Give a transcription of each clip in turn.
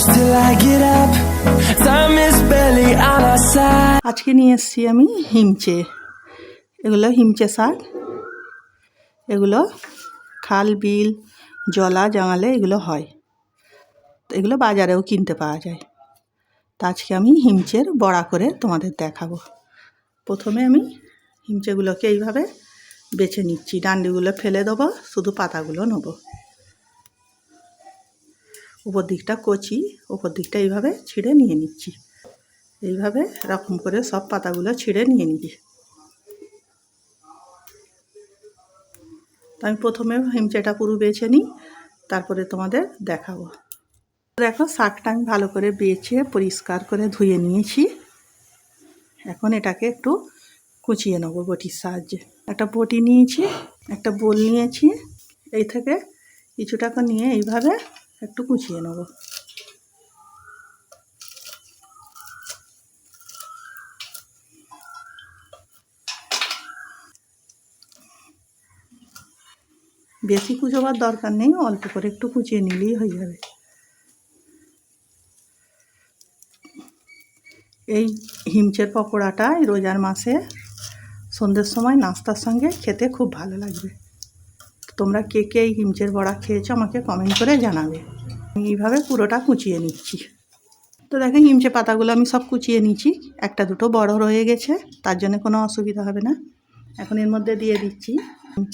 till I get up. Time is barely on our side. আজকে নিয়ে এসেছি আমি হিমচে। এগুলো হিমচে শাক। এগুলো খাল বিল জলা জঙ্গলে এগুলো হয়, তো এগুলো বাজারেও কিনতে পাওয়া যায়। তো আজকে আমি হিমচের বড়া করে তোমাদের দেখাবো। প্রথমে আমি হিমচেগুলোকে এইভাবে বেছে নিচ্ছি, ডান্ডিগুলো ফেলে দেবো, শুধু পাতাগুলো নেব। উপর দিকটা কচি, উপর দিকটা এইভাবে ছিঁড়ে নিয়ে নিচ্ছি। এইভাবে এরকম করে সব পাতাগুলো ছিঁড়ে নিয়ে নিচ্ছি। তো আমি প্রথমে হিমচেটা পুরো বেছে নিই, তারপরে তোমাদের দেখাবো। দেখো শাকটা আমি ভালো করে বেছে পরিষ্কার করে ধুয়ে নিয়েছি। এখন এটাকে একটু কুচিয়ে নেবো বটির সাহায্যে। একটা বটি নিয়েছি, একটা বোল নিয়েছি, এই থেকে কিছুটাকে নিয়ে এইভাবে একটু কুচিয়ে নেব। বেশি কুচোবার দরকার নেই, অল্প করে একটু কুচিয়ে নিলেই হয়ে যাবে। এই হিমচের পকোড়াটা এই রোজার মাসে সন্ধ্যের সময় নাস্তার সঙ্গে খেতে খুব ভালো লাগবে। তোমরা কে কে এই হিমচের বড়া খেয়েছো আমাকে কমেন্ট করে জানাবে। আমি এইভাবে পুরোটা কুচিয়ে নিচ্ছি। তো দেখো হিমচে পাতাগুলো আমি সব কুচিয়ে নিচ্ছি। একটা দুটো বড় রয়ে গেছে, তার জন্য কোনো অসুবিধা হবে না। এখন এর মধ্যে দিয়ে দিচ্ছি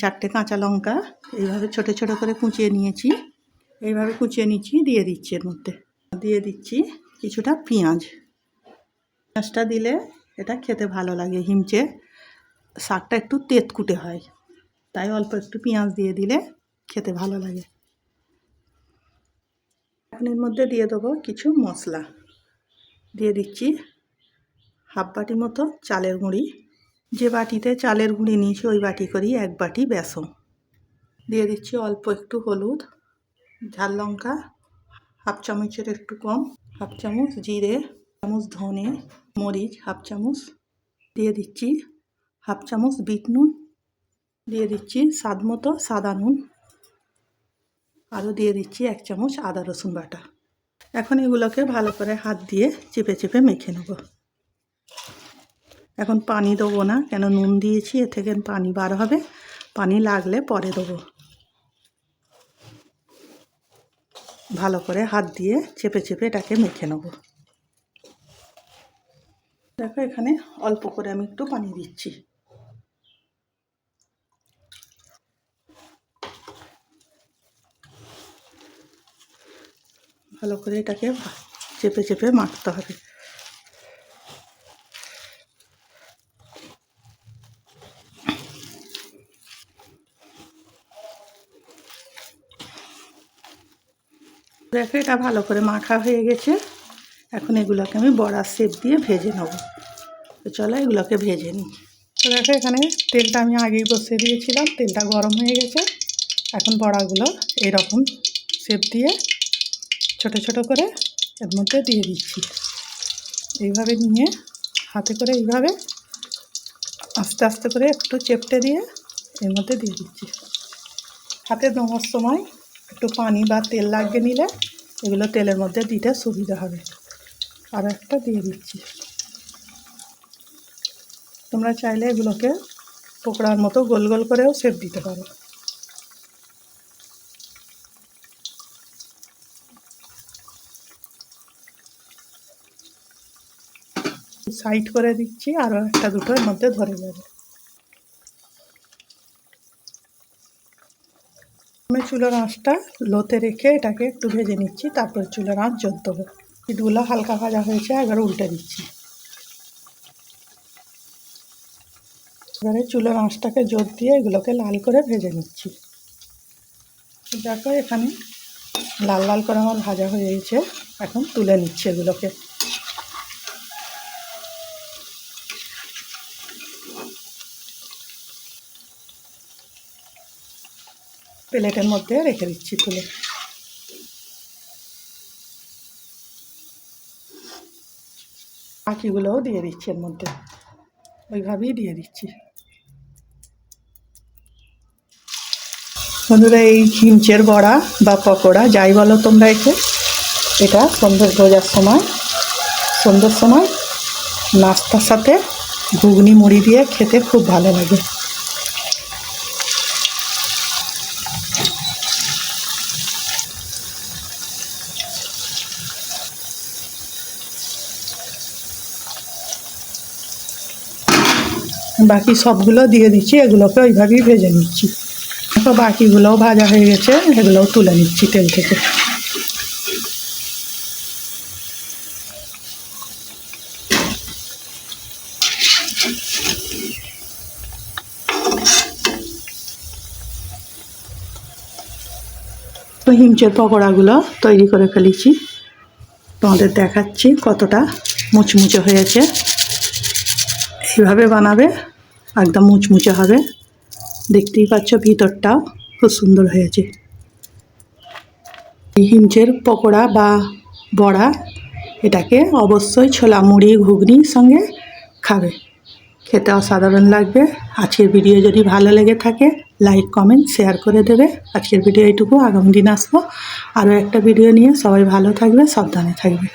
4টে কাঁচা লঙ্কা, এইভাবে ছোট ছোট করে কুচিয়ে নিয়েছি। এইভাবে কুচিয়ে নিচ্ছি, দিয়ে দিচ্ছি এর মধ্যে। দিয়ে দিচ্ছি কিছুটা পেঁয়াজ। পেঁয়াজটা দিলে এটা খেতে ভালো লাগে। হিমচে শাকটা একটু তেতকুটে হয়, তাই অল্প একটু পেঁয়াজ দিয়ে দিলে খেতে ভালো লাগে। এখন এর মধ্যে দিয়ে দেবো কিছু মশলা। দিয়ে দিচ্ছি হাফ বাটি মতো চালের গুঁড়ি। যে বাটিতে চালের গুঁড়ি নিয়েছি ওই বাটি করেই 1 বাটি বেসন। দিয়ে দিচ্ছি অল্প একটু হলুদ, ঝাল লঙ্কা হাফ চামচের একটু কম, হাফ চামচ জিরে, চামচ ধনে, মরিচ হাফ চামচ। দিয়ে দিচ্ছি হাফ চামচ বিট নুন। দিয়ে দিচ্ছি স্বাদ মতো সাদা নুন। আরও দিয়ে দিচ্ছি 1 চামচ আদা রসুন বাটা। এখন এগুলোকে ভালো করে হাত দিয়ে চেপে চেপে মেখে নেব। এখন পানি দেবো না, কেন নুন দিয়েছি, এ থেকে পানি বার হবে। পানি লাগলে পরে দেবো। ভালো করে হাত দিয়ে চেপে চেপে এটাকে মেখে নেব। দেখো এখানে অল্প করে আমি একটু পানি দিচ্ছি। ভালো করে এটাকে চেপে চেপে মাখতে হবে। দেখো এটা ভালো করে মাখা হয়ে গেছে। এখন এগুলোকে আমি বড়ার শেপ দিয়ে ভেজে নেব। তো চলো এগুলোকে ভেজে নিই। তো দেখো এখানে তেলটা আমি আগেই বসিয়ে দিয়েছিলাম, তেলটা গরম হয়ে গেছে। এখন বড়াগুলো এরকম শেপ দিয়ে ছোট ছোট করে এর মধ্যে দিয়ে দিচ্ছি। এইভাবে নিয়ে হাতে করে এইভাবে আস্তে আস্তে করে একটু চেপটে দিয়ে এর মধ্যে দিয়ে দিচ্ছি। হাতে দেওয়ার সময় একটু পানি বা তেল লাগিয়ে নিলে এগুলো তেলের মধ্যে দিতে সুবিধা হবে। আর একটা দিয়ে দিচ্ছি। তোমরা চাইলে এগুলোকে পকোড়ার মতো গোল গোল করেও শেপ দিতে পারো। সাইড করে দিচ্ছি, আরও একটা দুটো এর মধ্যে ধরে যাবে। আমি চুলোর আঁচটা লোতে রেখে এটাকে একটু ভেজে নিচ্ছি, তারপর চুলোর আঁচ জোর দেবো। পিঠগুলো হালকা ভাজা হয়েছে, এবার উল্টে দিচ্ছি। এবারে চুলোর আঁচটাকে জোর দিয়ে এগুলোকে লাল করে ভেজে নিচ্ছি। দেখো এখানে লাল লাল করে আমার ভাজা হয়ে গেছে। এখন তুলে নিচ্ছি এগুলোকে। প্লেটের মধ্যে রেখে দিচ্ছি তুলে। বাকিগুলোও দিয়ে দিচ্ছি এর মধ্যে, ওইভাবেই দিয়ে দিচ্ছি। বন্ধুরা এই হিমচের বড়া বা পকোড়া যাই বলো তোমরা, একে এটা রোজার সময় সন্ধ্যের সময় নাস্তার সাথে ঘুগনি মুড়ি দিয়ে খেতে খুব ভালো লাগে। বাকি সবগুলো দিয়ে দিচ্ছি, এগুলোকে ওইভাবেই ভেজে নিচ্ছি। তো বাকিগুলোও ভাজা হয়ে গেছে, এগুলোও তুলে নিচ্ছি তেল থেকে। তো হিমচের পকোড়াগুলো তৈরি করে ফেলেছি, তোমাদের দেখাচ্ছি কতটা মুচমুচে হয়েছে। এইভাবে বানাবে, একদম মুচমুচে হবে। দেখতেই পাচ্ছ ভিতরটাও খুব সুন্দর হয়েছে। এই হিমচের পকোড়া বা বড়া, এটাকে অবশ্যই ছোলা মুড়ি ঘুগনির সঙ্গে খাবে, খেতে অসাধারণ লাগবে। আজকের ভিডিও যদি ভালো লেগে থাকে লাইক কমেন্ট শেয়ার করে দেবে। আজকের ভিডিও এইটুকু, আগামী দিন আসবো আরও একটা ভিডিও নিয়ে। সবাই ভালো থাকবে, সাবধানে থাকবে।